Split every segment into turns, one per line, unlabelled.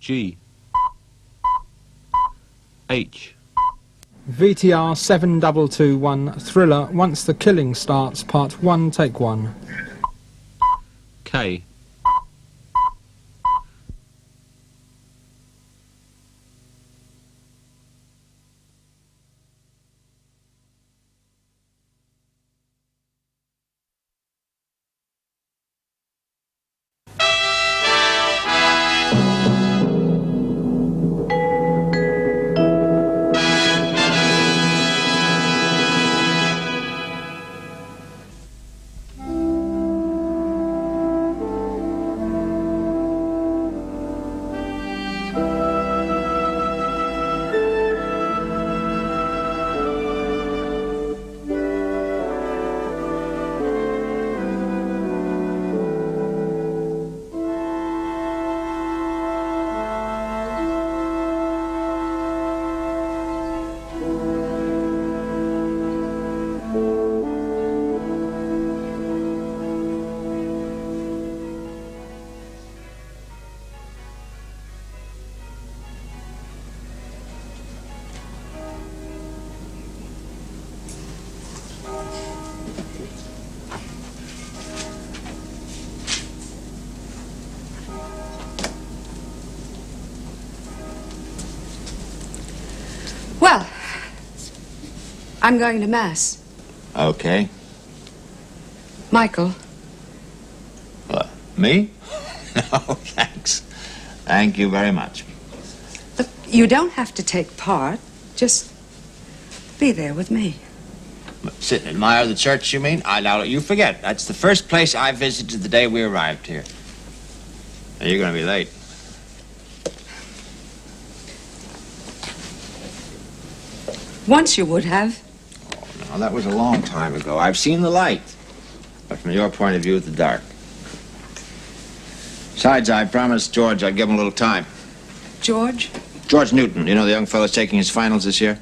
G. H.
VTR 7221 Thriller Once the Killing Starts Part 1 Take 1.
K.
Well, I'm going to Mass.
Okay.
Michael.
What, me? No, thanks. Thank you very much.
Look, you don't have to take part. Just be there with me.
Sit and admire the church, you mean? Now, you forget. That's the first place I visited the day we arrived here. Now, you're going to be late.
Once you would have.
Oh, no, that was a long time ago. I've seen the light. But from your point of view, it's the dark. Besides, I promised George I'd give him a little time.
George?
George Newton. You know the young fellow's taking his finals this year?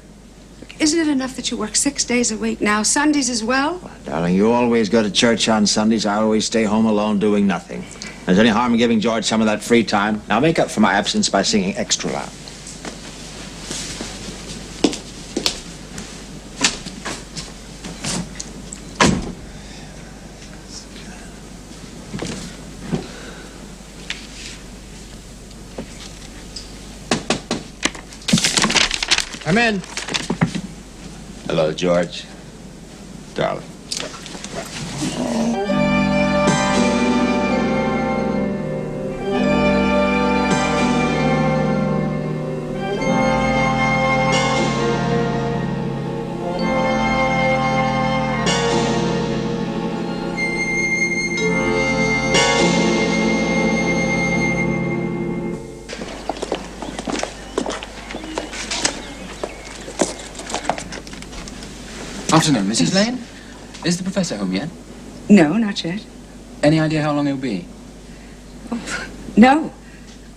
Isn't it enough that you work 6 days a week now, Sundays as well?
Oh, darling, you always go to church on Sundays. I always stay home alone doing nothing. There's any harm in giving George some of that free time? Now make up for my absence by singing extra loud.
Come in.
Hello, George. Darling.
Afternoon, Mrs. Lane. Is the professor home yet?
No, not yet.
Any idea how long he'll be?
Oh, no.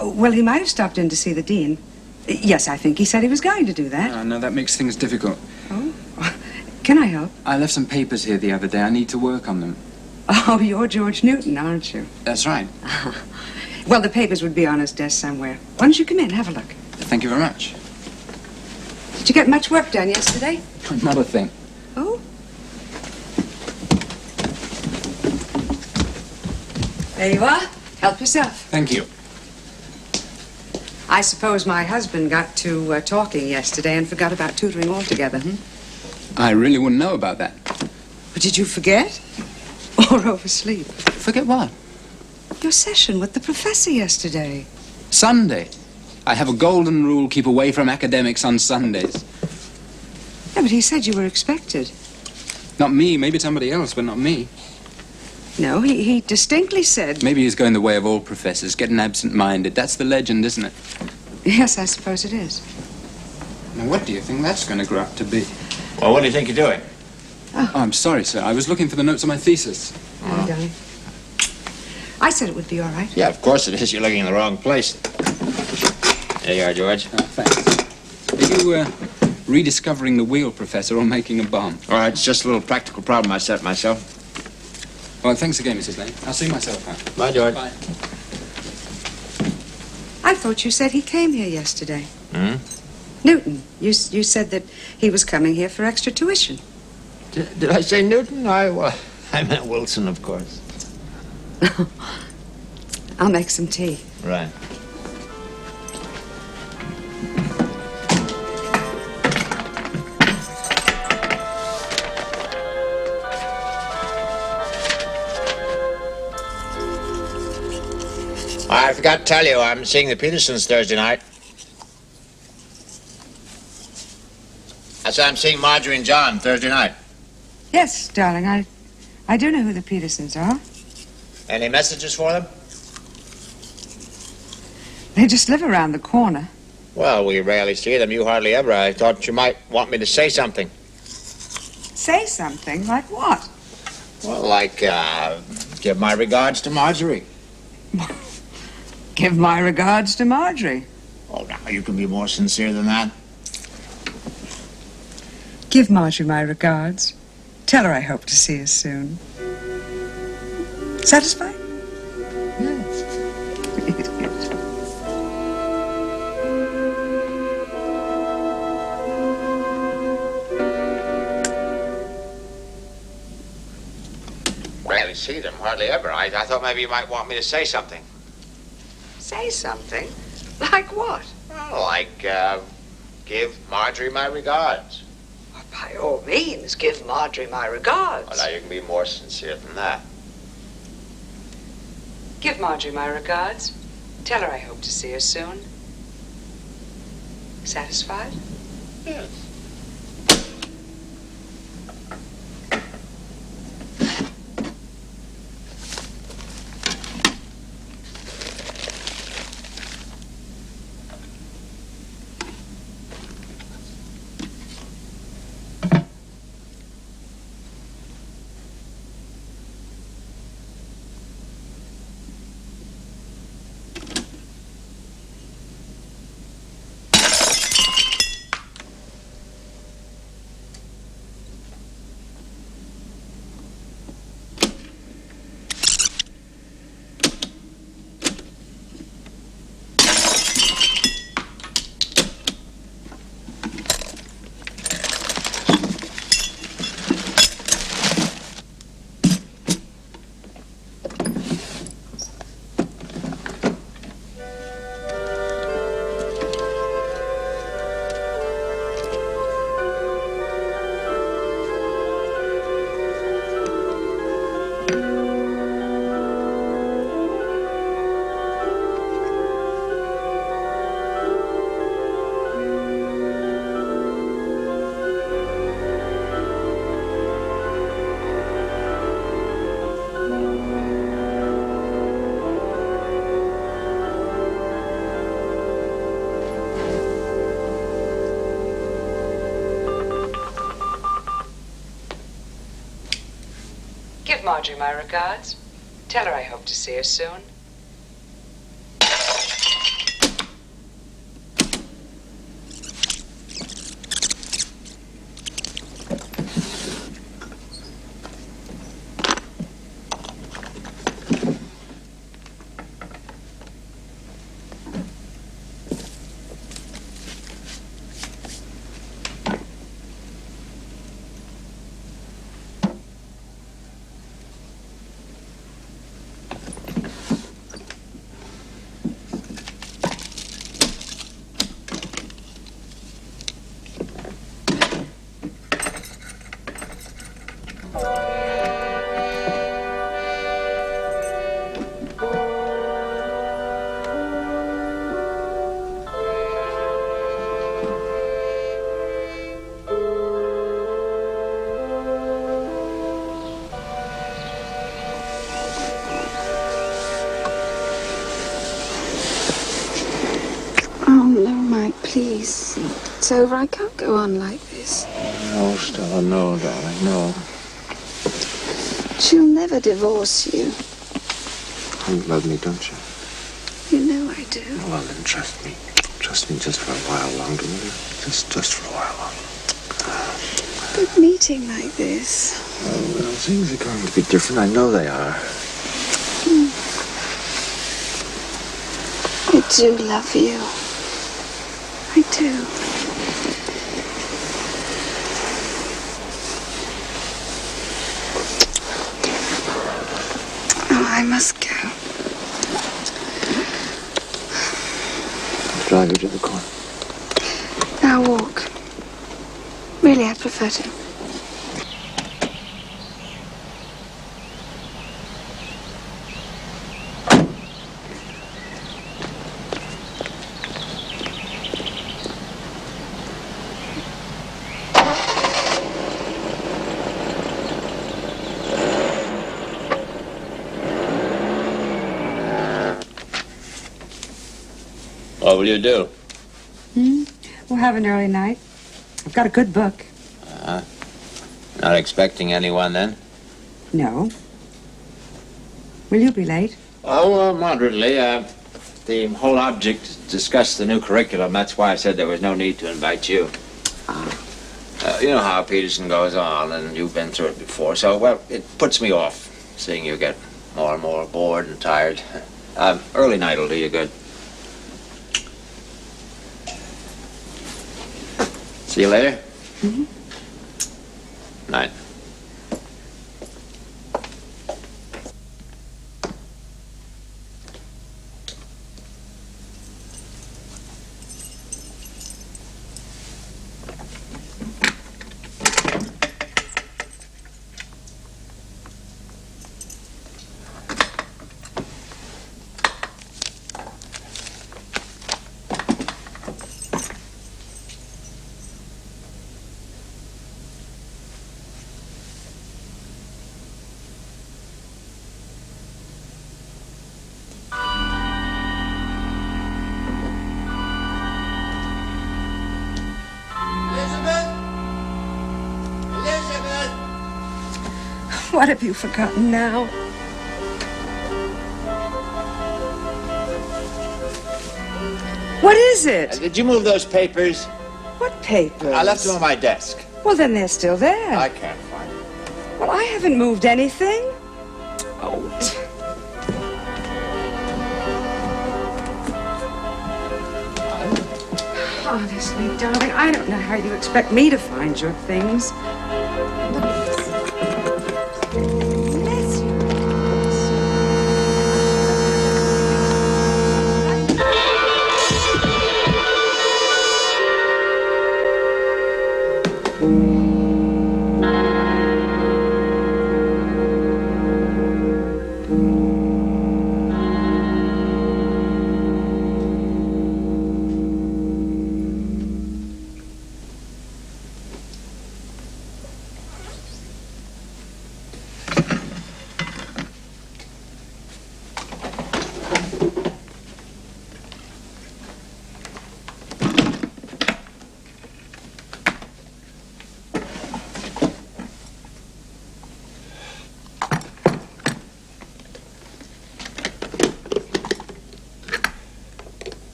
Oh, well, he might have stopped in to see the dean. Yes, I think he said he was going to do that.
No, that makes things difficult.
Oh, can I help?
I left some papers here the other day. I need to work on them.
Oh, you're George Newton, aren't you?
That's right.
Well, the papers would be on his desk somewhere. Why don't you come in, have a look?
Thank you very much.
Did you get much work done yesterday?
Not a thing.
Oh? There you are. Help yourself.
Thank you.
I suppose my husband got to talking yesterday and forgot about tutoring altogether,
I really wouldn't know about that.
But did you forget? Or oversleep?
Forget what?
Your session with the professor yesterday.
Sunday. I have a golden rule, keep away from academics on Sundays.
Yeah, but he said you were expected.
Not me, maybe somebody else, but not me.
No, he distinctly said...
Maybe he's going the way of all professors, getting absent-minded. That's the legend, isn't it?
Yes, I suppose it is.
Now, what do you think that's going to grow up to be?
Well, what do you think you're doing?
Oh, I'm sorry, sir. I was looking for the notes on my thesis.
Oh, darling. I said it would be all right.
Yeah, of course it is. You're looking in the wrong place. There you are, George.
Thanks. Are you, rediscovering the wheel, Professor, or making a bomb?
All right, it's just a little practical problem I set myself.
Well, thanks again, Mrs. Lane. I'll see myself out.
Bye, George.
Bye.
I thought you said he came here yesterday.
Hmm?
Newton. You said that he was coming here for extra tuition.
Did I say Newton? I meant Wilson, of course.
I'll make some tea.
Right. I forgot to tell you, I'm seeing the Petersons Thursday night. I said I'm seeing Marjorie and John Thursday night.
Yes, darling, I do know who the Petersons are.
Any messages for them?
They just live around the corner.
Well, we rarely see them. You hardly ever. I thought you might want me to say something.
Say something? Like what?
Well, like, give my regards to Marjorie.
Give my regards to Marjorie.
Oh, now, you can be more sincere than that.
Give Marjorie my regards. Tell her I hope to see her soon. Satisfied?
Yes. Rarely see them, hardly ever. I thought maybe you might want me to say something.
Say something? Like what?
Well, like, give Marjorie my regards.
By all means, give Marjorie my regards.
Well, now you can be more sincere than that.
Give Marjorie my regards. Tell her I hope to see her soon. Satisfied?
Yes.
Give Marjorie my regards. Tell her I hope to see her soon.
Please, it's over. I can't go on like this.
No, Stella, no, darling, no.
She'll never divorce you.
You love me, don't you?
You know I do.
Well, then trust me. Trust me just for a while longer, will you? Just for a while longer.
But meeting like this...
Oh, well, things are going to be different. I know they are.
It do love you. I do. Oh, I must go.
I'll drive you to the corner.
Now walk. Really, I prefer to.
What will you do?
We'll have an early night. I've got a good book.
Not expecting anyone then?
No. Will you be late?
Oh, moderately. The whole object is to discuss the new curriculum. That's why I said there was no need to invite you. You know how Peterson goes on, and you've been through it before. So, well, it puts me off, seeing you get more and more bored and tired. Early night will do you good. See you later? Night.
What have you forgotten now? What is it?
Did you move those papers?
What papers?
I left them on my desk.
Well, then they're still there.
I can't find them.
Well, I haven't moved anything. Oh. Honestly, darling, I don't know how you expect me to find your things. Bless you.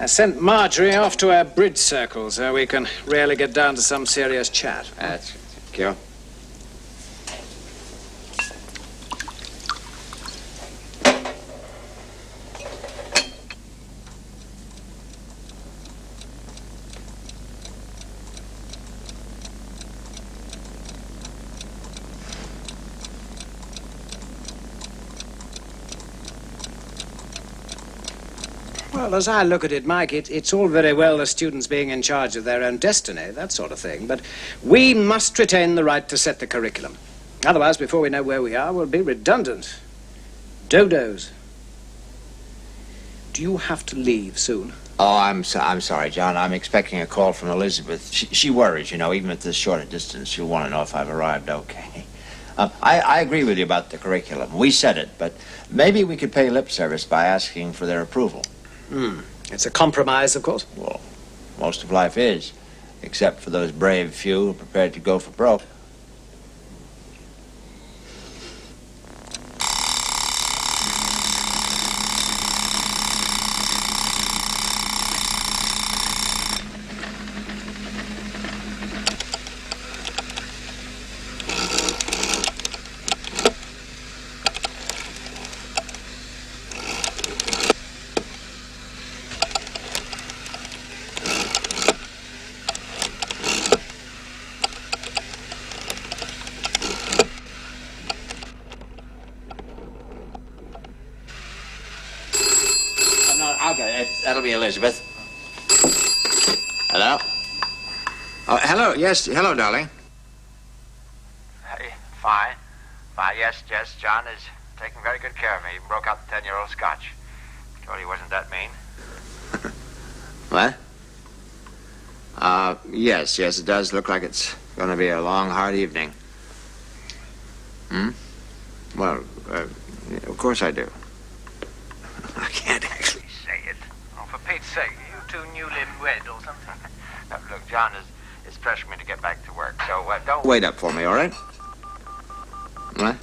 I sent Marjorie off to our bridge circle so we can really get down to some serious chat.
That's cute.
Well, as I look at it, Mike, it's all very well the students being in charge of their own destiny, that sort of thing, but we must retain the right to set the curriculum. Otherwise, before we know where we are, we'll be redundant. Dodos. Do you have to leave soon?
Oh, I'm sorry, John. I'm expecting a call from Elizabeth. She worries, you know, even at this short a distance, she'll want to know if I've arrived okay. I agree with you about the curriculum. We said it, but maybe we could pay lip service by asking for their approval.
It's a compromise, of course.
Well, most of life is, except for those brave few who are prepared to go for broke. That'll be Elizabeth. Hello? Oh, hello. Yes, hello, darling.
Hey, fine. Fine, yes, John is taking very good care of me. Even broke out the 10-year-old scotch. Told you he wasn't that mean.
What? Yes, it does look like it's going to be a long, hard evening. Well, of course I do. I can't actually
Say it. Oh, for Pete's sake, you two newly wed or something. Look, John is pressuring me to get back to work, so don't...
wait up for me, all right? What?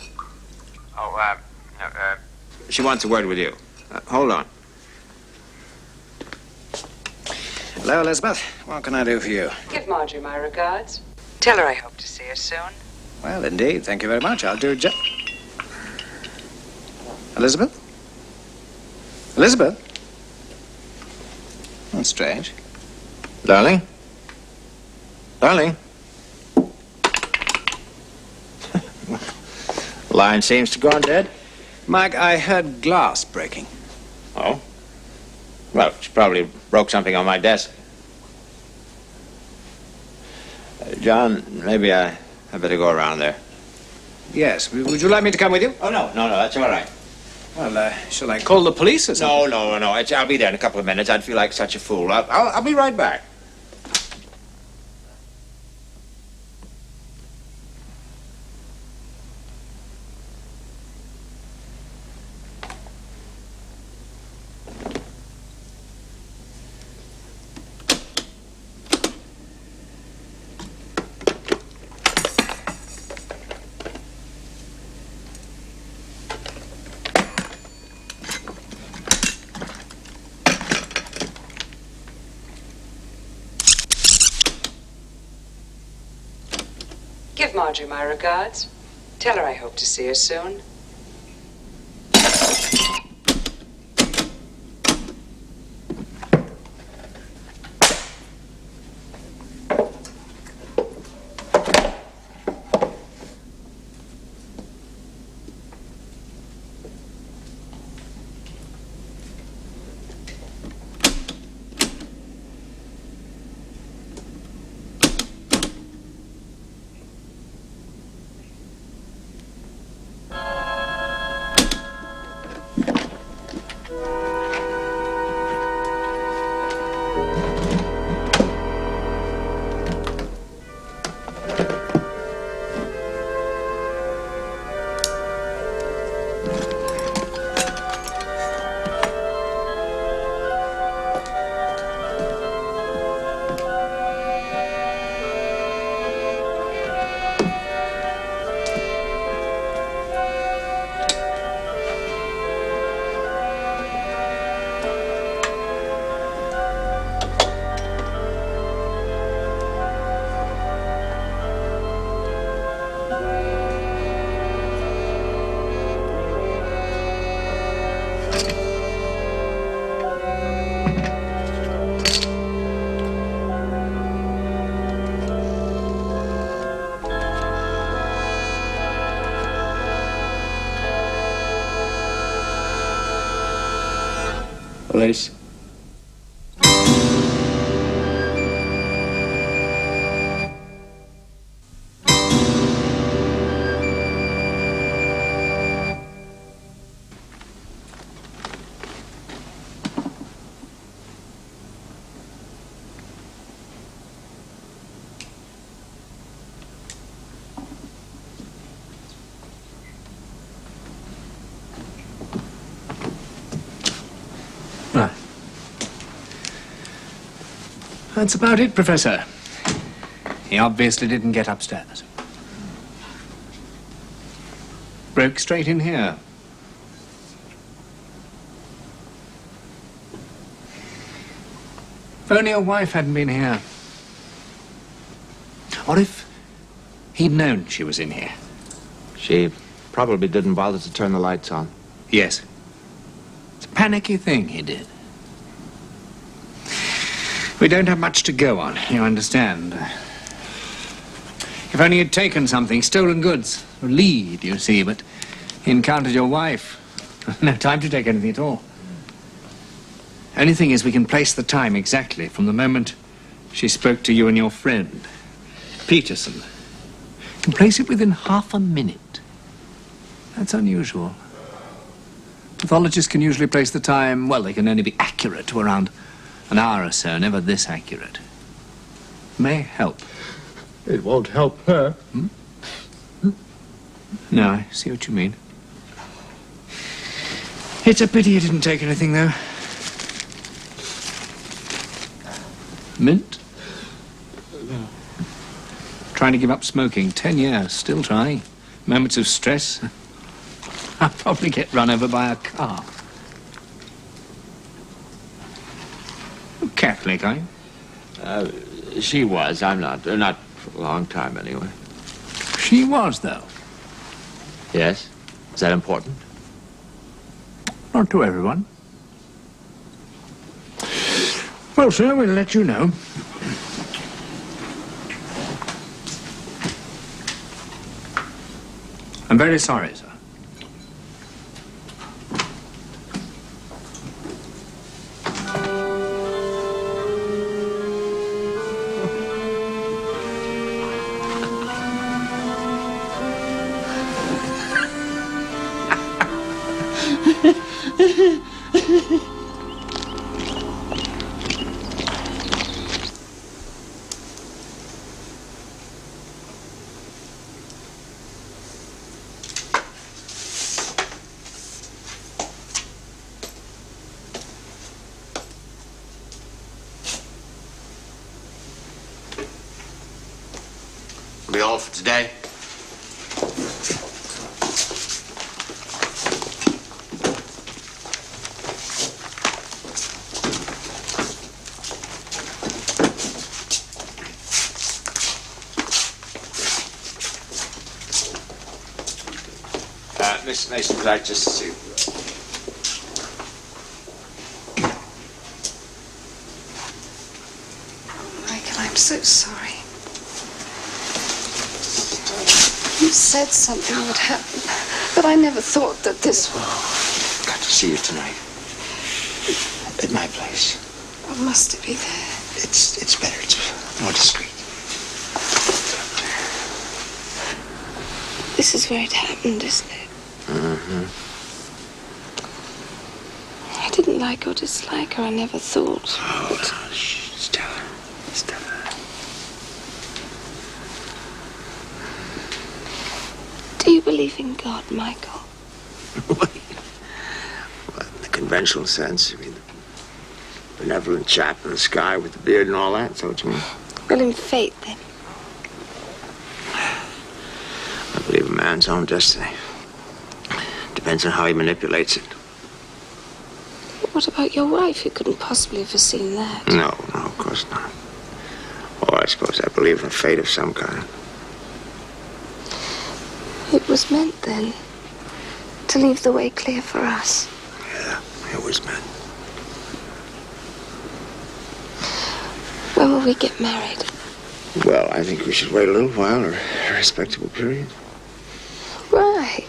Oh,
She wants a word with you. Hold on.
Hello, Elizabeth. What can I do for you?
Give Marjorie my regards. Tell her I hope to see her soon.
Well, indeed. Thank you very much. I'll do just... Elizabeth? Elizabeth? That's strange.
Darling? Darling? Line seems to go on dead.
Mike, I heard glass breaking.
Oh? Well, she probably broke something on my desk. John, maybe I better go around there.
Yes. Would you like me to come with you?
Oh, no, that's all right.
Well, shall I call the police or something?
No. I'll be there in a couple of minutes. I'd feel like such a fool. I'll be right back.
Give Marjorie my regards. Tell her I hope to see her soon.
Police?
That's about it, Professor. He obviously didn't get upstairs. Broke straight in here. If only your wife hadn't been here. Or if he'd known she was in here.
She probably didn't bother to turn the lights on.
Yes. It's a panicky thing he did. We don't have much to go on, you understand. If only he'd taken something, stolen goods, a lead, you see, but he encountered your wife. No time to take anything at all. Only thing is we can place the time exactly from the moment she spoke to you and your friend, Peterson. We can place it within half a minute. That's unusual. Pathologists can usually place the time, well, they can only be accurate to around an hour or so, never this accurate. May help.
It won't help her.
No, I see what you mean. It's a pity you didn't take anything, though. Mint?
No.
Trying to give up smoking. 10 years, still trying. Moments of stress. I'll probably get run over by a car. Catholic, are you?
She was. I'm not. Not for a long time, anyway.
She was, though.
Yes? Is that important?
Not to everyone. Well, sir, we'll let you know. I'm very sorry, sir.
Be all for today. Miss Mason, would I just see?
Michael, I'm so sorry. You said something would happen, but I never thought that this would...
Got to see you tonight. At my place.
Oh, must it be there?
It's better. It's more discreet.
This is where it happened, isn't it?
Mm-hmm.
I didn't like or dislike her, I never thought.
Oh, no, shh. Stella.
Do you believe in God, Michael?
Well, in the conventional sense, I mean, the benevolent chap in the sky with the beard and all that, is that what you mean?
Well, in fate, then.
I believe in man's own destiny. Depends on how he manipulates it.
What about your wife? You couldn't possibly have foreseen that.
No, of course not. Or I suppose I believe in fate of some kind.
It was meant, then, to leave the way clear for us.
Yeah, it was meant.
When will we get married?
Well, I think we should wait a little while, or a respectable period.
Right.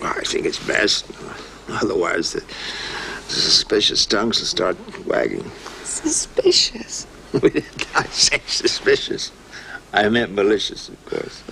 Well, I think it's best. Otherwise, the suspicious tongues will start wagging.
Suspicious.
I say suspicious. I meant malicious, of course.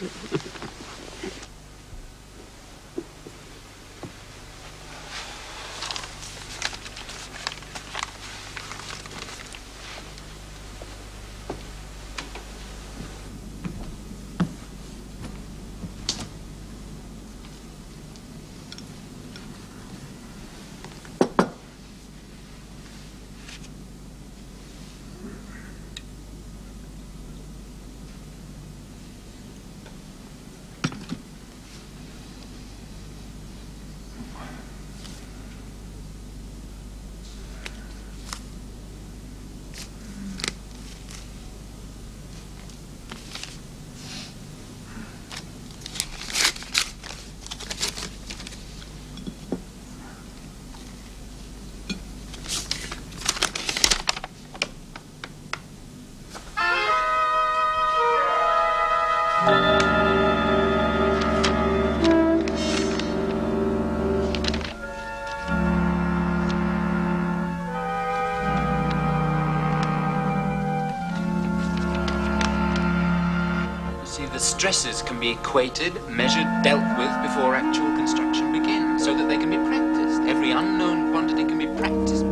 stresses can be equated, measured, dealt with before actual construction begins, so that they can be practiced. Every unknown quantity can be practiced.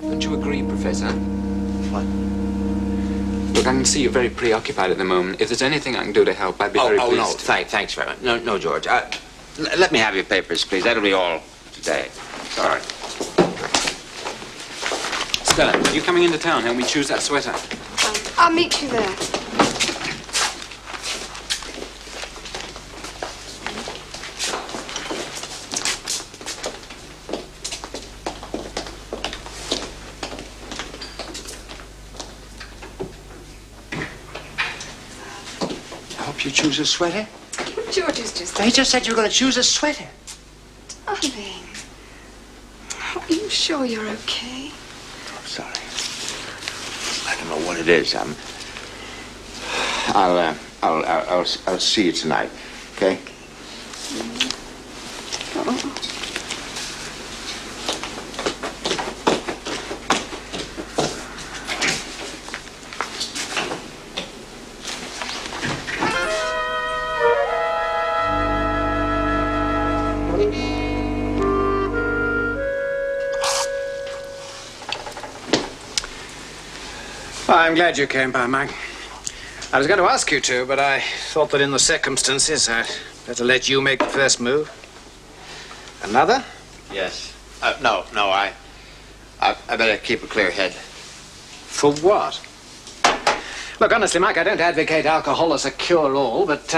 Don't you agree, Professor?
What?
Look, I can see you're very preoccupied at the moment. If there's anything I can do to help, I'd be very pleased.
No, thanks very much. No, George. Let me have your papers, please. That'll be all today. Sorry.
Stella, are you coming into town? Help me choose that sweater.
I'll meet you there.
Help you choose a sweater?
George is just...
He just said you were going to choose a sweater.
Darling. Are you sure you're okay?
I'm sorry. I don't know what it is. I'll see you tonight. Okay?
Oh.
Well, I'm glad you came by, Mike. I was going to ask you to, but I thought that in the circumstances, I'd better let you make the first move. Another?
Yes. No, I better keep a clear head.
For what? Look, honestly, Mike, I don't advocate alcohol as a cure-all, but,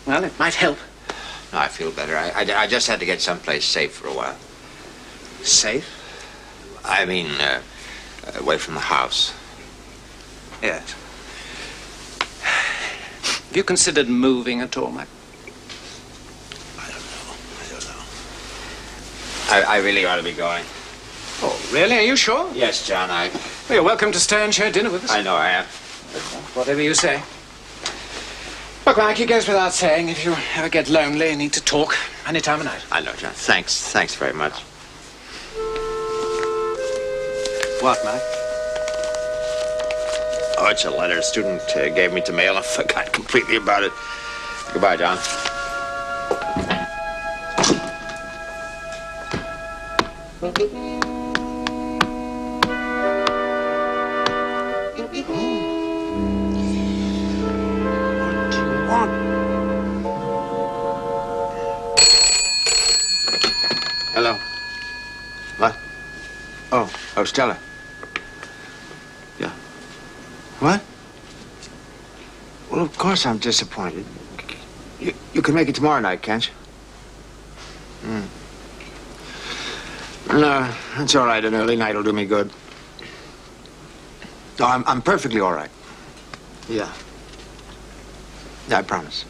well, it might help.
No, I feel better. I just had to get someplace safe for a while.
Safe?
I mean, away from the house.
Yes. Have you considered moving at all, Mike?
I don't know. I really ought to be going.
Oh, really? Are you sure?
Yes, John,
Well, you're welcome to stay and share dinner with us.
I know I am.
Whatever you say. Look, Mike, it goes without saying, if you ever get lonely and need to talk, any time of night.
I know, John. Thanks very much.
What, Mike?
Oh, it's a letter a student gave me to mail. I forgot completely about it. Goodbye, John. What do you want? Hello. What? Oh, Stella. Yeah. What? Well, of course I'm disappointed. You can make it tomorrow night, can't you? No, that's all right. An early night will do me good. No, I'm perfectly all right. Yeah. Yeah, I promise.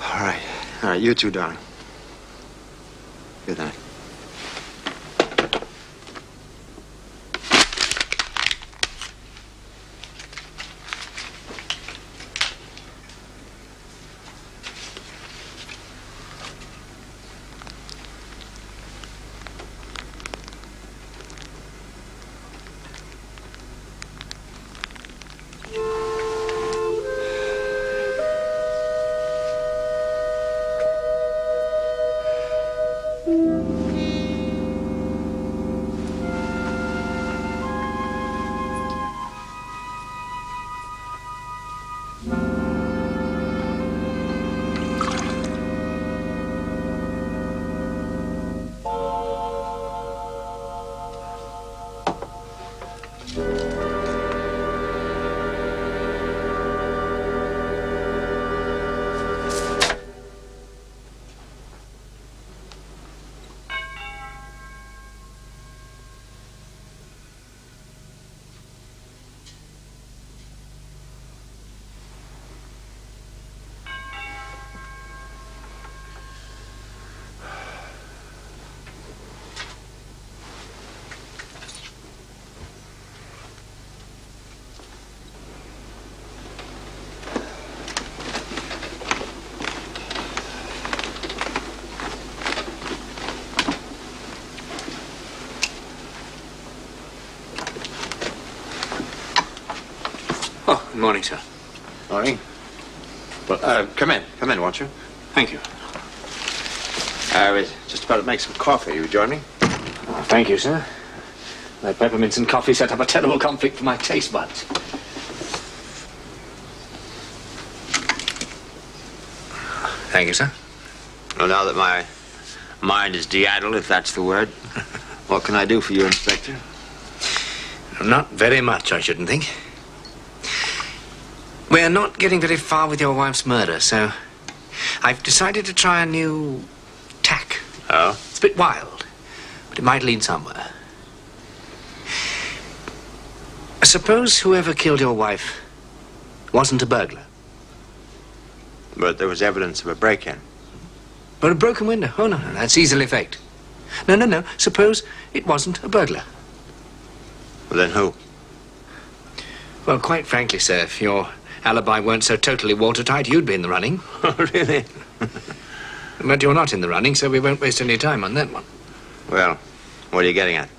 All right. All right, you too, darling. Good night.
Morning, sir.
Morning. Well, come in, won't you?
Thank you.
I was just about to make some coffee. You join me?
Oh, thank you, sir. That peppermints and coffee set up a terrible conflict for my taste buds. Thank you, sir.
Well, now that my mind is de-addled, if that's the word, what can I do for you, Inspector?
Not very much, I shouldn't think. We're not getting very far with your wife's murder, so I've decided to try a new tack.
Oh?
It's a bit wild, but it might lead somewhere. Suppose whoever killed your wife wasn't a burglar.
But there was evidence of a break-in.
Or a broken window. Oh, no, that's easily faked. No. Suppose it wasn't a burglar.
Well, then who?
Well, quite frankly, sir, if your alibi weren't so totally watertight, you'd be in the running.
Oh, really?
But you're not in the running, so we won't waste any time on that one.
Well, what are you getting at?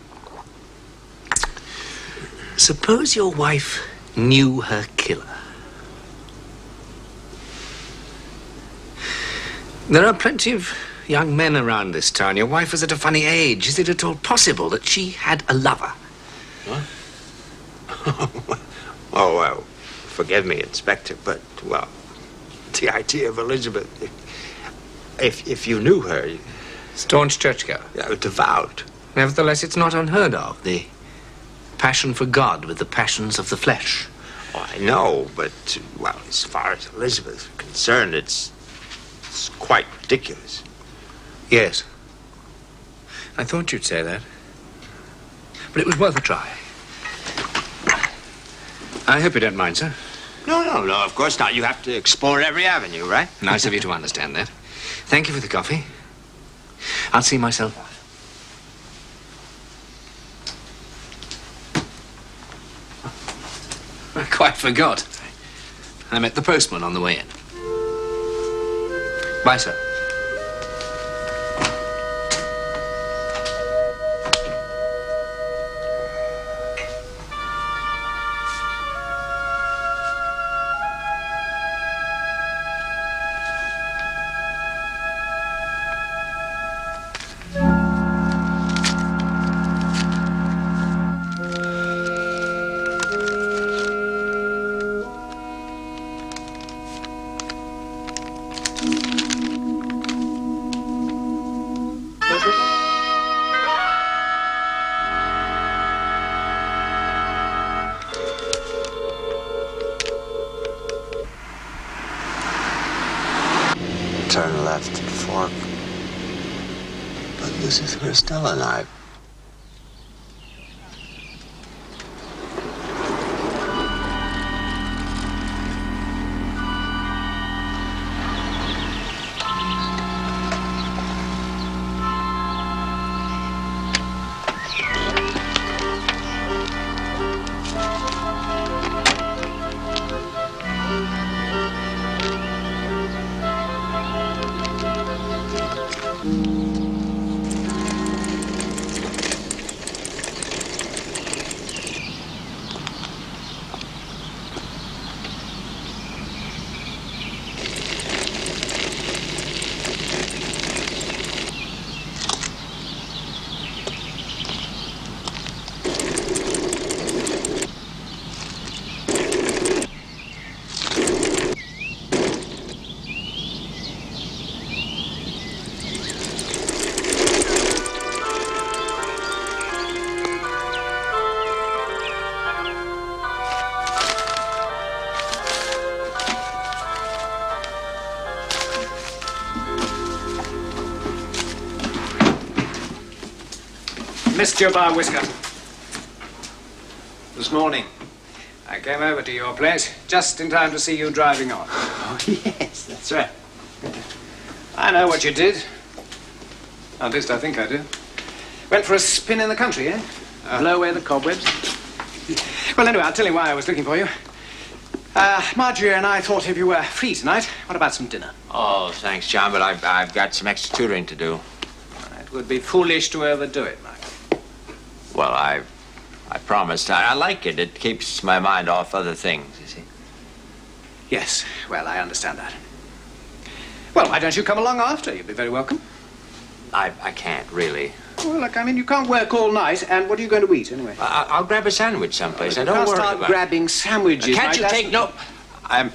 Suppose your wife knew her killer. There are plenty of young men around this town. Your wife was at a funny age. Is it at all possible that she had a lover?
What? Oh, well, forgive me, Inspector, but, well, the idea of Elizabeth, if you knew her...
Staunch churchgoer.
Yeah, devout.
Nevertheless, it's not unheard of. The passion for God with the passions of the flesh.
Oh, I know, but, well, as far as Elizabeth is concerned, it's quite ridiculous.
Yes. I thought you'd say that. But it was worth a try. I hope you don't mind, sir.
No, of course not. You have to explore every avenue, right?
Nice of you to understand that. Thank you for the coffee. I'll see myself out. I quite forgot. I met the postman on the way in. Bye, sir.
Turn left at Fork. But this is where Stella and I...
Missed your bar whisker. This morning, I came over to your place just in time to see you driving off.
Oh, yes, that's right.
I know what you did. At least I think I do. Went for a spin in the country, eh? Blow away the cobwebs. Well, anyway, I'll tell you why I was looking for you. Marjorie and I thought if you were free tonight, what about some dinner?
Oh, thanks, John, but I've got some extra tutoring to do.
It would be foolish to overdo it, Mike.
Well, I promised. I like it. It keeps my mind off other things, you see.
Yes, well, I understand that. Well, why don't you come along after? You'll be very welcome.
I can't, really.
Well, look, I mean, you can't work all night, and what are you going to eat, anyway?
I'll grab a sandwich someplace.
You
I don't
can't
worry
start
about
grabbing sandwiches.
Can't
Mike,
you
that's-
take no... I'm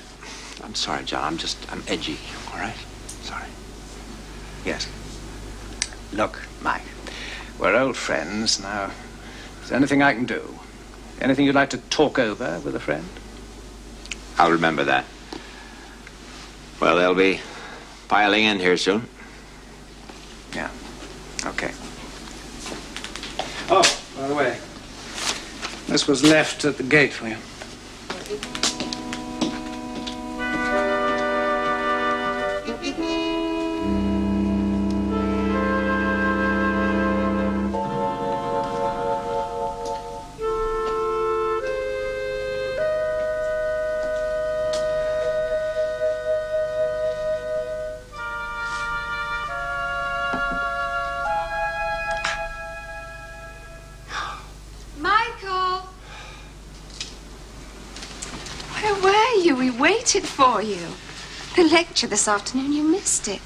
sorry, John. I'm edgy, all right? Sorry.
Yes. Look, Mike, we're old friends now. Is there anything I can do? Anything you'd like to talk over with a friend?
I'll remember that. Well, they'll be piling in here soon.
Yeah. Okay. Oh, by the way, this was left at the gate for you.
Michael! Where were you? We waited for you. The lecture this afternoon, you missed it.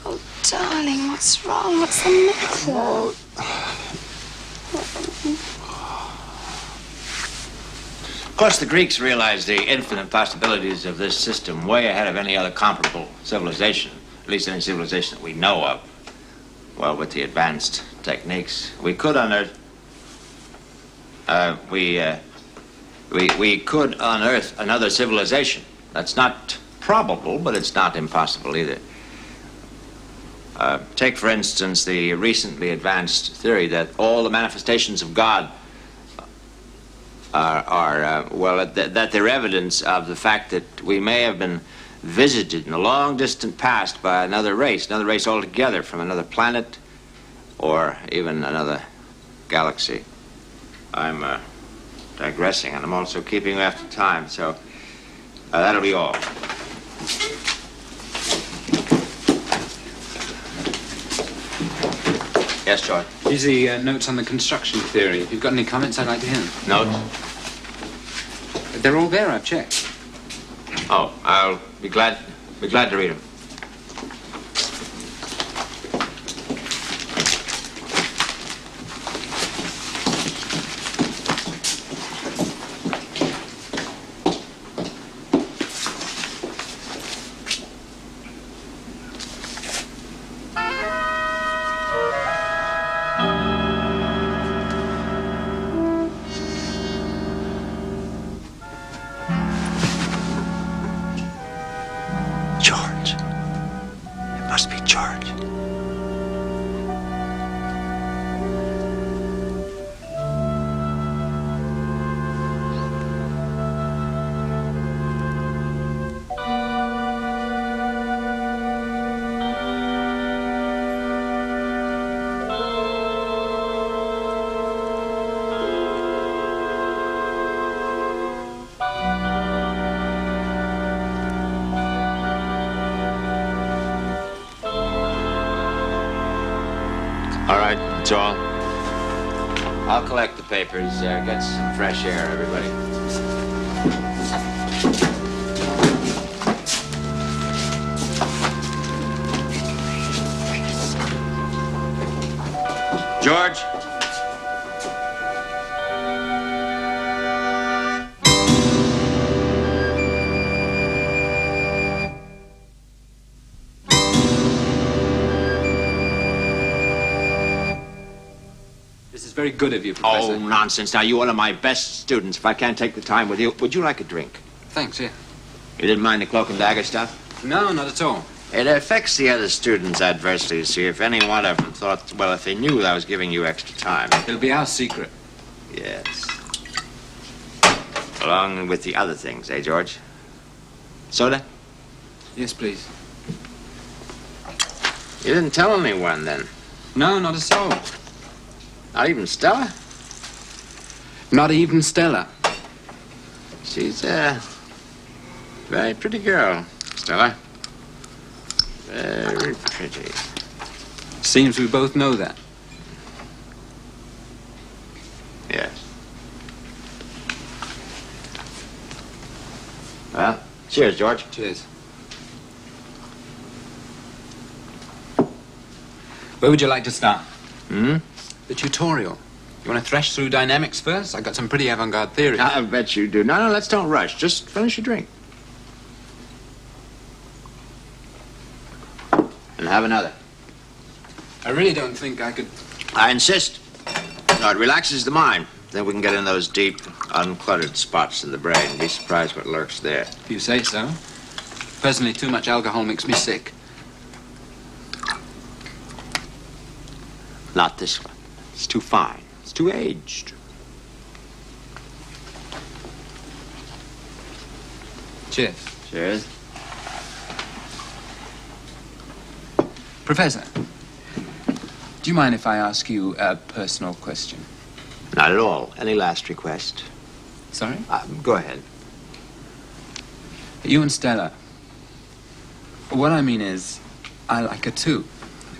Oh, darling, what's wrong? What's the matter?
Of course, the Greeks realized the infinite possibilities of this system way ahead of any other comparable civilization, at least any civilization that we know of. Well, with the advanced techniques, we could unearth... we could unearth another civilization. That's not probable, but it's not impossible either. Take, for instance, the recently advanced theory that all the manifestations of God that they're evidence of the fact that we may have been visited in the long distant past by another race altogether from another planet or even another galaxy. I'm digressing, and I'm also keeping you after time, so that'll be all. Yes, George?
Here's the notes on the construction theory. If you've got any comments, I'd like to hear them.
Notes?
They're all there, I've checked.
Oh, I'll be glad to read them. All right, that's all. I'll collect the papers, get some fresh air, everybody. George?
Very good of you, Professor.
Oh, nonsense. Now, you're one of my best students. If I can't take the time with you, would you like a drink?
Thanks, yeah.
You didn't mind the cloak and dagger stuff?
No, not at all.
It affects the other students adversely, you see. If any one of them thought, well, if they knew I was giving you extra time.
It'll be our secret.
Yes. Along with the other things, eh, George? Soda?
Yes, please.
You didn't tell anyone, then?
No, not at all.
Not even Stella?
Not even Stella.
She's a very pretty girl, Stella. Very pretty.
Seems we both know that.
Yes. Well, Cheers, George.
Cheers. Where would you like to start?
Hmm?
The tutorial. You want to thresh through dynamics first? I got some pretty avant-garde theories.
I bet you do. No, let's don't rush. Just finish your drink. And have another.
I really don't think I could...
I insist. No, it relaxes the mind. Then we can get in those deep, uncluttered spots in the brain and be surprised what lurks there.
If you say so. Personally, too much alcohol makes me sick.
Not this one. It's too fine. It's too aged.
Cheers.
Cheers.
Professor, do you mind if I ask you a personal question?
Not at all. Any last request?
Sorry?
Go ahead.
You and Stella. What I mean is, I like her too.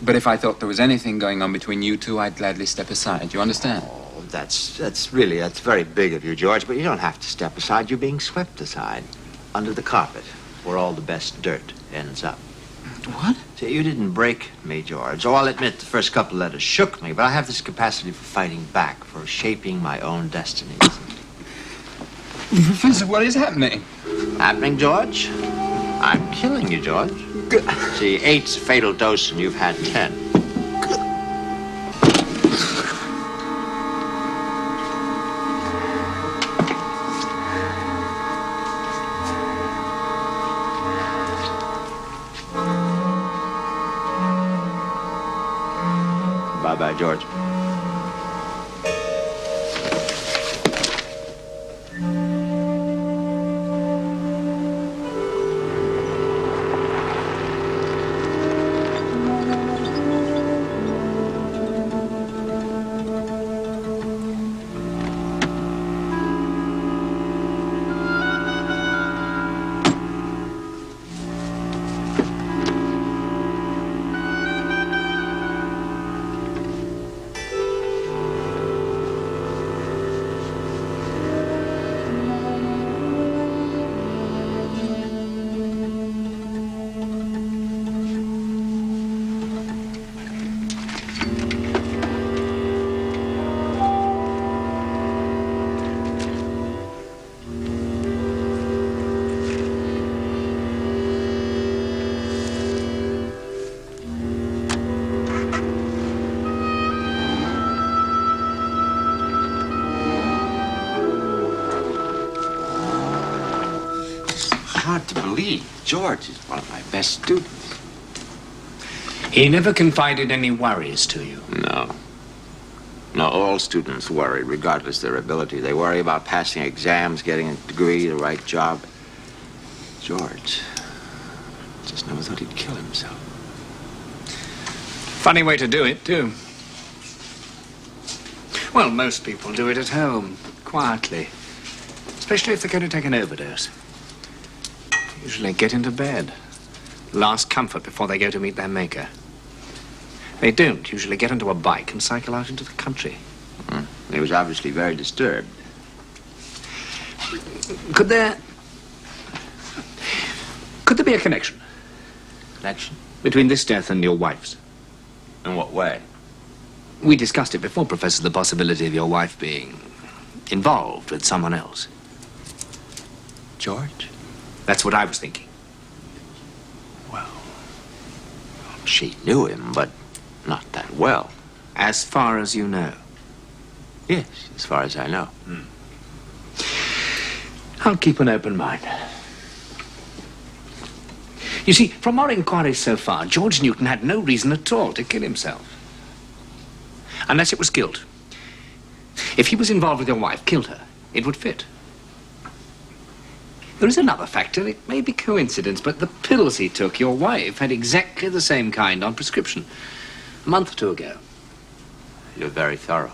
But if I thought there was anything going on between you two, I'd gladly step aside. You understand?
Oh, that's very big of you, George, but you don't have to step aside. You're being swept aside. Under the carpet, where all the best dirt ends up.
What?
See, you didn't break me, George. Oh, I'll admit the first couple letters shook me, but I have this capacity for fighting back, for shaping my own destinies.
Professor, what is happening?
Happening, George? I'm killing you, George. See, 8's a fatal dose and you've had 10. Bye-bye, George. Hard to believe. George is one of my best students.
He never confided any worries to you?
No. No, all students worry, regardless of their ability. They worry about passing exams, getting a degree, the right job. George just never thought he'd kill himself.
Funny way to do it, too. Well, most people do it at home, quietly. Especially if they're going to take an overdose. Usually get into bed. Last comfort before they go to meet their maker. They don't usually get into a bike and cycle out into the country.
He was obviously very disturbed.
Could there be a connection?
Connection?
Between this death and your wife's?
In what way?
We discussed it before, Professor, the possibility of your wife being involved with someone else.
George?
That's what I was thinking.
Well, she knew him, but not that well.
As far as you know?
Yes, as far as I know.
I'll keep an open mind. You see, from our inquiries so far, George Newton had no reason at all to kill himself. Unless it was guilt. If he was involved with your wife, killed her, it would fit. There is another factor. It may be coincidence, but the pills he took, your wife had exactly the same kind on prescription. A month or two ago.
You're very thorough.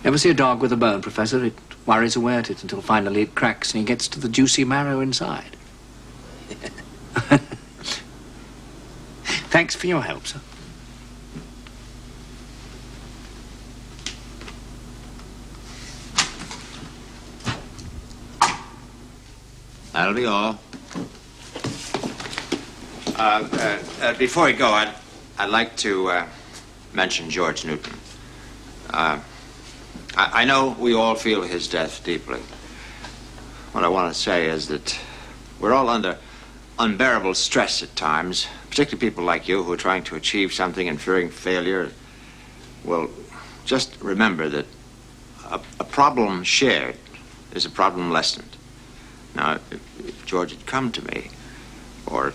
Ever see a dog with a bone, Professor? It worries away at it until finally it cracks and he gets to the juicy marrow inside. Thanks for your help, sir.
That'll be all. Before we go, I'd like to mention George Newton. I know we all feel his death deeply. What I want to say is that we're all under unbearable stress at times, particularly people like you who are trying to achieve something and fearing failure. Well, just remember that a problem shared is a problem lessened. Now, if George had come to me, or,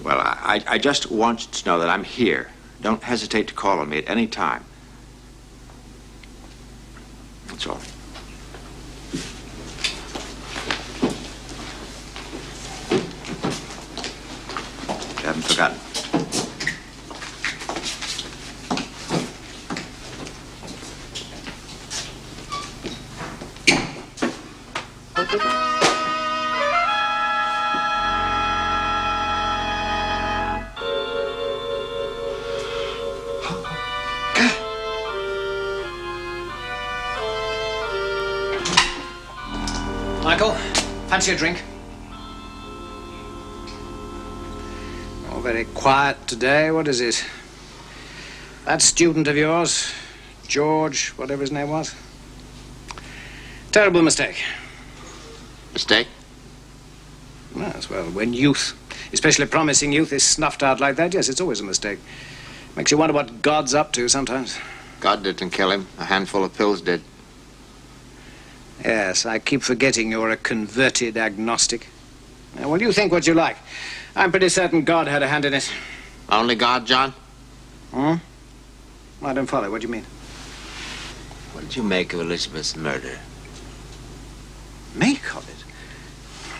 well, I just want you to know that I'm here. Don't hesitate to call on me at any time. That's all. You haven't forgotten.
Michael, fancy a drink? Oh, very quiet today. What is it? That student of yours, George, whatever his name was. Terrible mistake.
Mistake?
Yes, well, when youth, especially promising youth, is snuffed out like that, yes, it's always a mistake. Makes you wonder what God's up to sometimes.
God didn't kill him. A handful of pills did.
Yes, I keep forgetting you're a converted agnostic. Well, you think what you like. I'm pretty certain God had a hand in it.
Only God, John?
Hmm? I don't follow. What do you mean?
What did you make of Elizabeth's murder?
Make of it?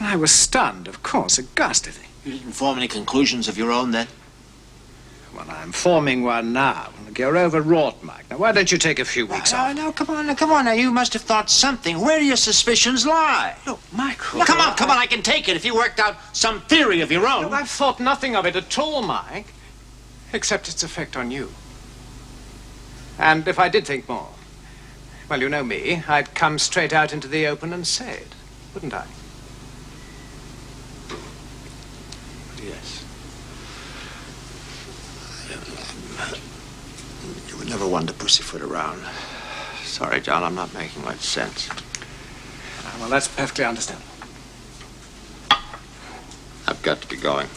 Well, I was stunned, of course, aghastly.
You didn't form any conclusions of your own, then?
Well, I'm forming one now. Look, you're overwrought, Mike. Now, why don't you take a few weeks off?
No, come on now. You must have thought something. Where do your suspicions lie?
Look, Michael...
Well, come on, I can take it if you worked out some theory of your own.
Look, I've thought nothing of it at all, Mike, except its effect on you. And if I did think more, well, you know me, I'd come straight out into the open and say it, wouldn't I?
Yes. You were never one to pussyfoot around. Sorry, John, I'm not making much sense.
Well, that's perfectly understandable.
I've got to be going.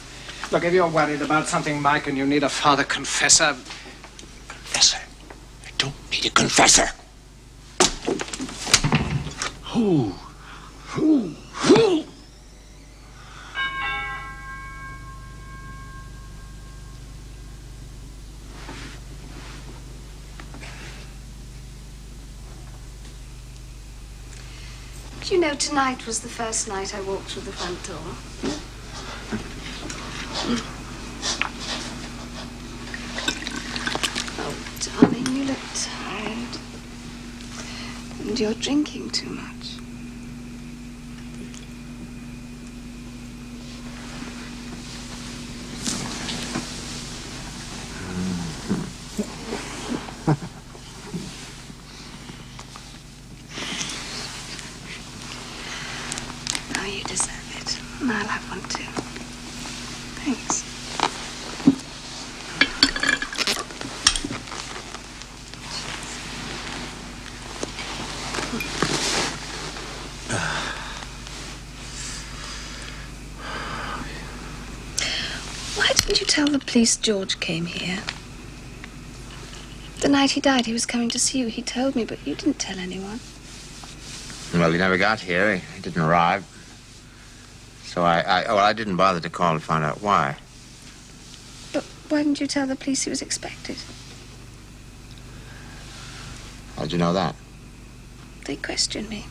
Look, if you're worried about something, Mike, and you need a father confessor...
Confessor? I don't need a confessor.
Who?
Do you know, tonight was the first night I walked through the front door. Oh, darling, you look tired. And you're drinking too much. Oh, you deserve it. And I'll have one too. Thanks. Why didn't you tell the police George came here? The night he died, he was coming to see you. He told me, but you didn't tell anyone.
Well, he never got here. He didn't arrive. So I didn't bother to call to find out why.
But why didn't you tell the police he was expected?
How'd you know that?
They questioned me.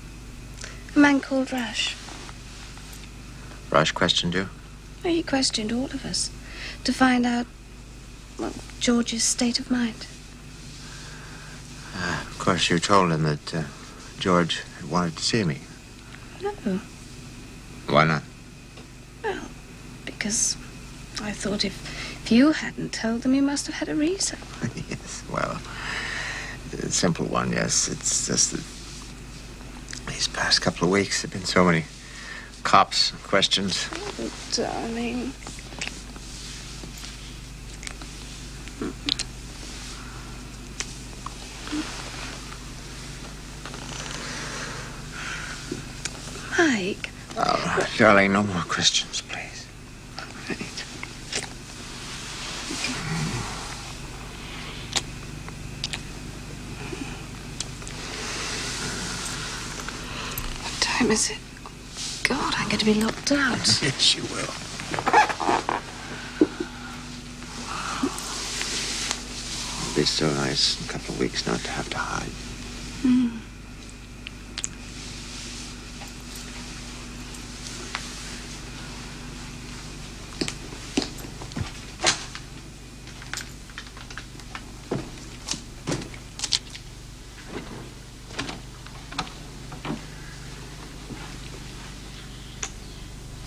A man called Rush.
Rush questioned you?
Well, he questioned all of us to find out, well, George's state of mind.
Of course, you told him that George had wanted to see me.
No.
Why not?
Well, because I thought if you hadn't told them, you must have had a reason.
Yes, well, a simple one, yes. It's just that these past couple of weeks there have been so many
cops questions.
Oh, darling. Mike.
Oh, darling, no more questions, please.
Right. What time is it? God, I'm going to be locked out.
Yes, you will. It'll be so nice in a couple of weeks not to have to hide.
Mm.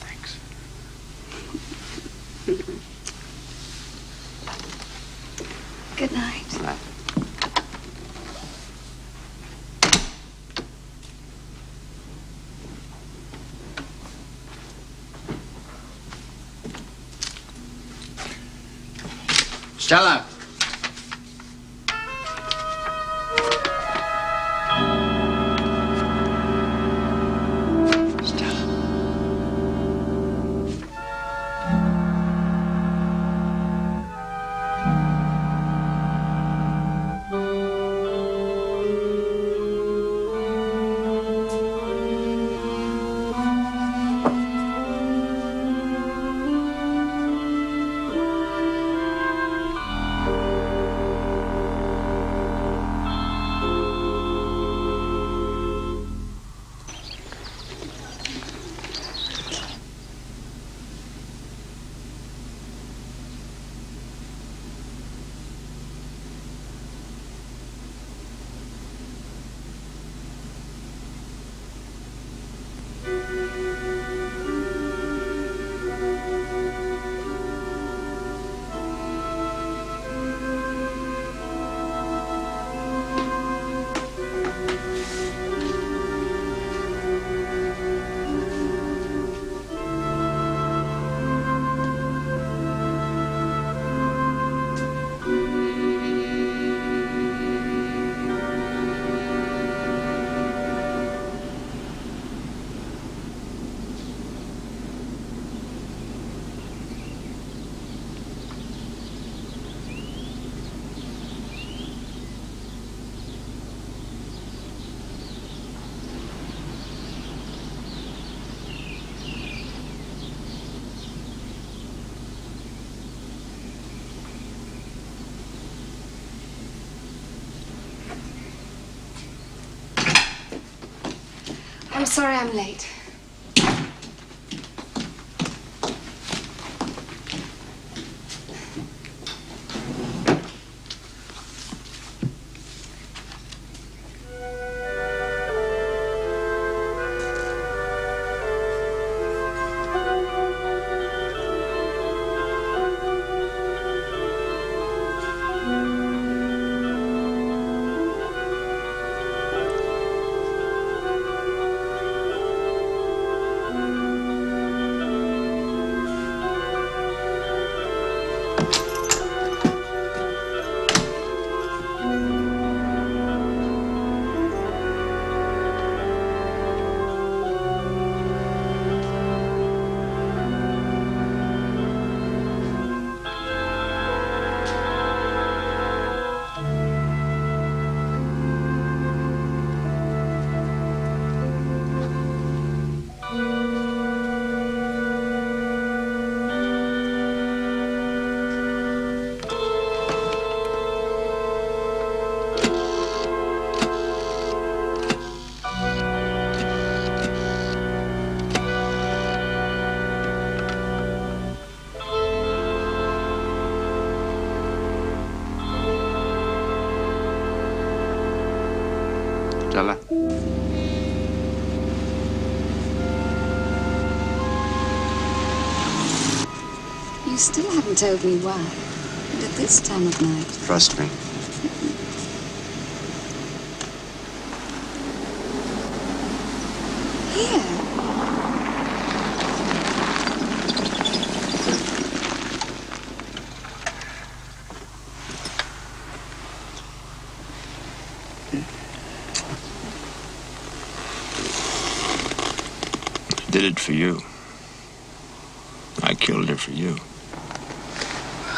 Thanks.
Good night.
Good night. Stella!
I'm sorry I'm late.
Stella?
You still haven't told me why. And at this time of night.
Trust me.
Here?
did it for you. I killed her for you.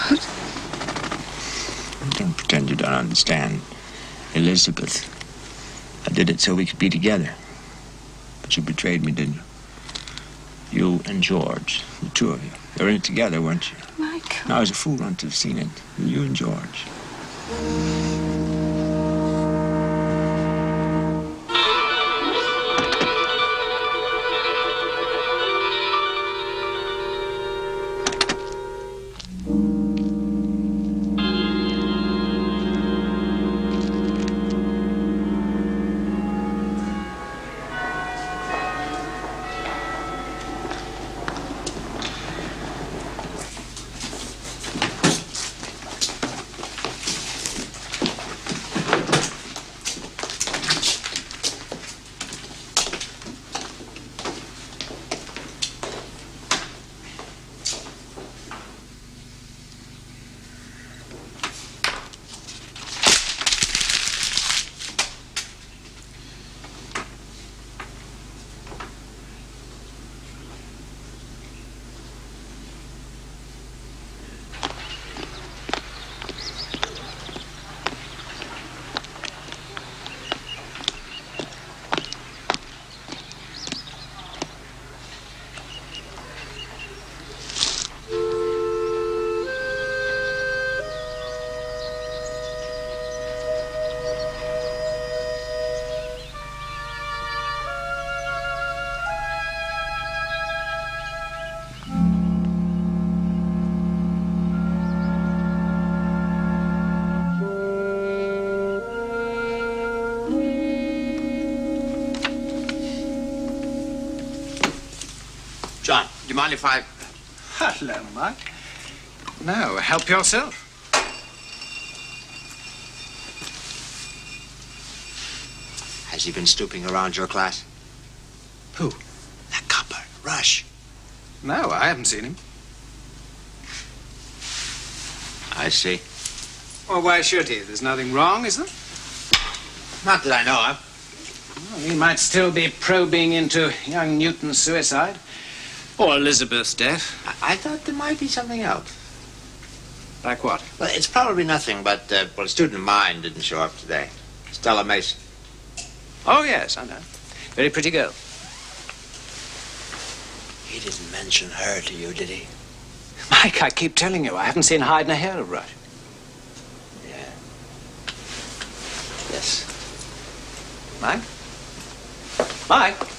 What?
Don't pretend you don't understand. Elizabeth, I did it so we could be together. But you betrayed me, didn't you? You and George, the two of you. You were in it together, weren't you?
Michael.
I was a fool not to have seen it. You and George.
John, do you mind if I...
Hello, Mike. No, help yourself.
Has he been stooping around your class?
Who?
That copper, Rush.
No, I haven't seen him.
I see.
Well, why should he? There's nothing wrong, is there?
Not that I know of.
Well, he might still be probing into young Newton's suicide. Or Elizabeth's death.
I thought there might be something else.
Like what?
Well, it's probably nothing, but, well, a student of mine didn't show up today. Stella Mason.
Oh, yes, I know. Very pretty girl.
He didn't mention her to you, did he?
Mike, I keep telling you, I haven't seen hide nor hair of Wright.
Yeah. Yes.
Mike? Mike?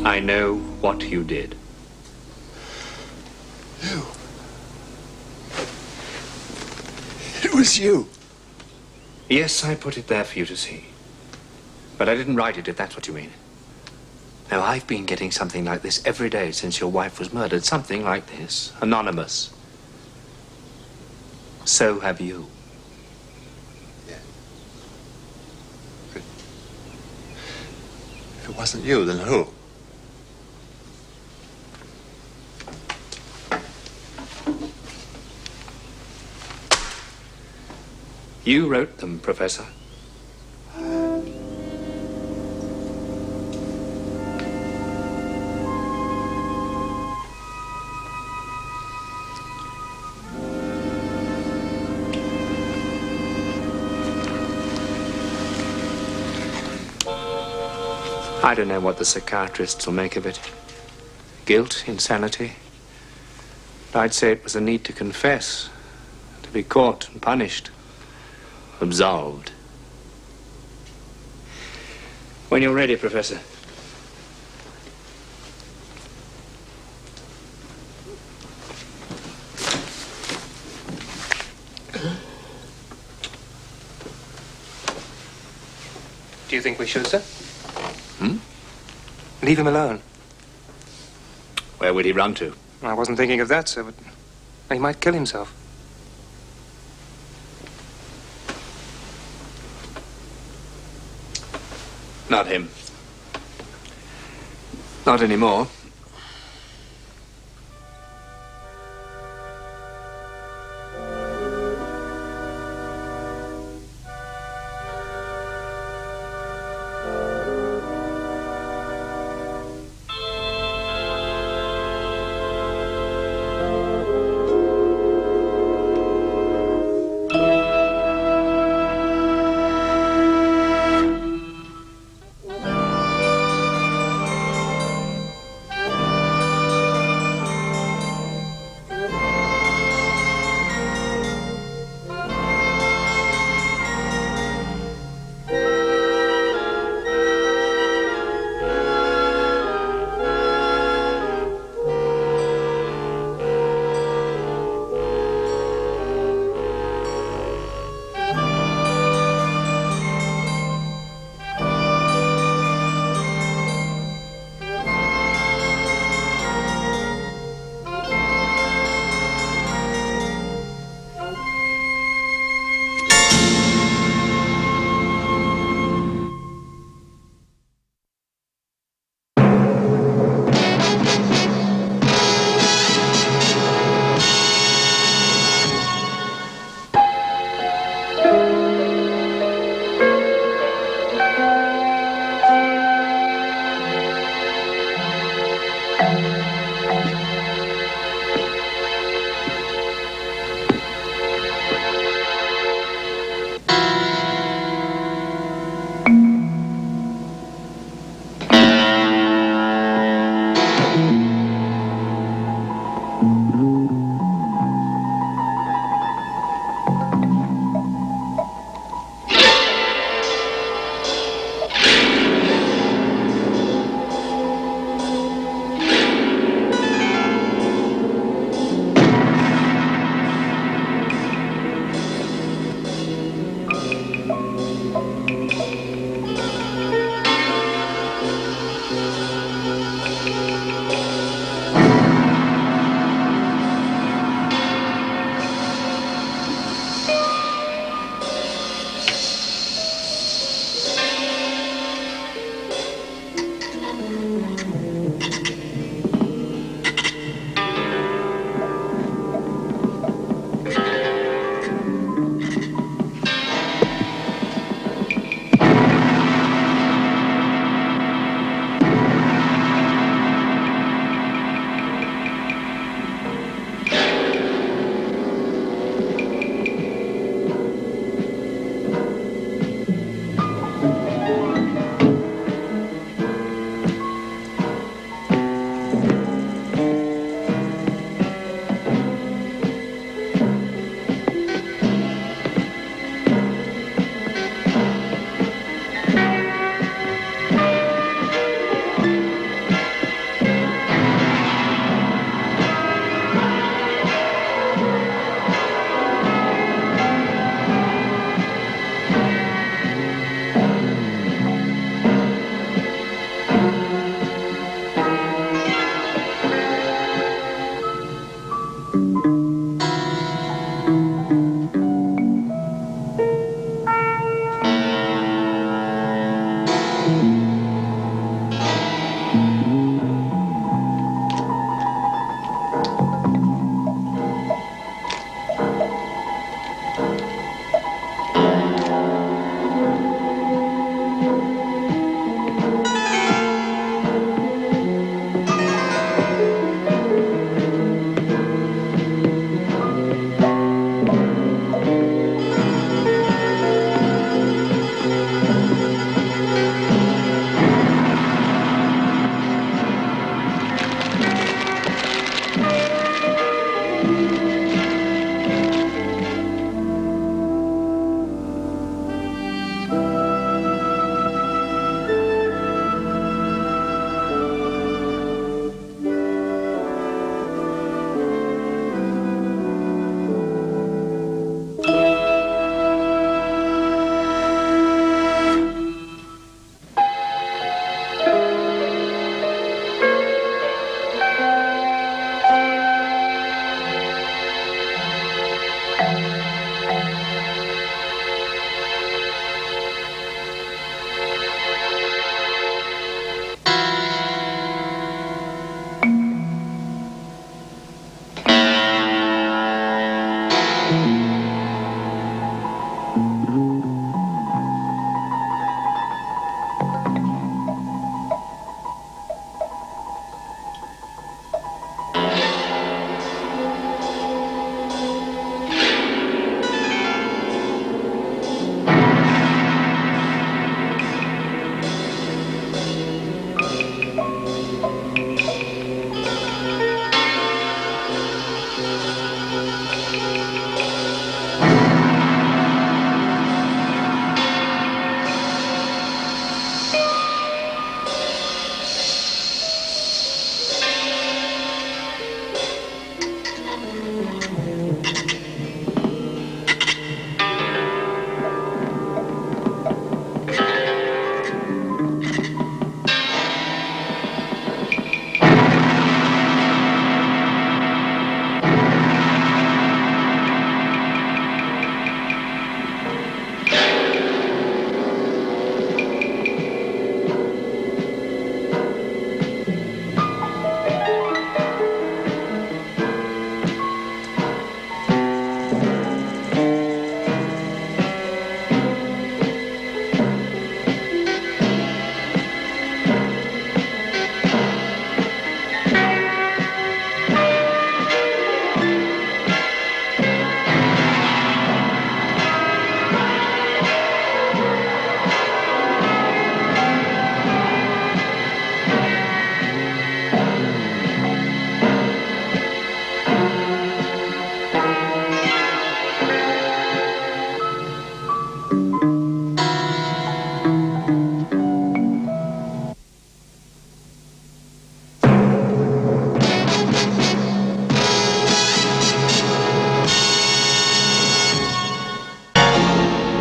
I know what you did.
You. It was you.
Yes, I put it there for you to see. But I didn't write it, if that's what you mean. Now, I've been getting something like this every day since your wife was murdered. Something like this. Anonymous. So have you.
Yeah. If it wasn't you, then who?
You wrote them, Professor. I don't know what the psychiatrists will make of it. Guilt, insanity. But I'd say it was a need to confess, to be caught and punished, absolved. When you're ready, Professor.
Do you think we should, sir? Leave him alone.
Where would he run to?
I wasn't thinking of that, sir, but he might kill himself.
Not him. Not anymore.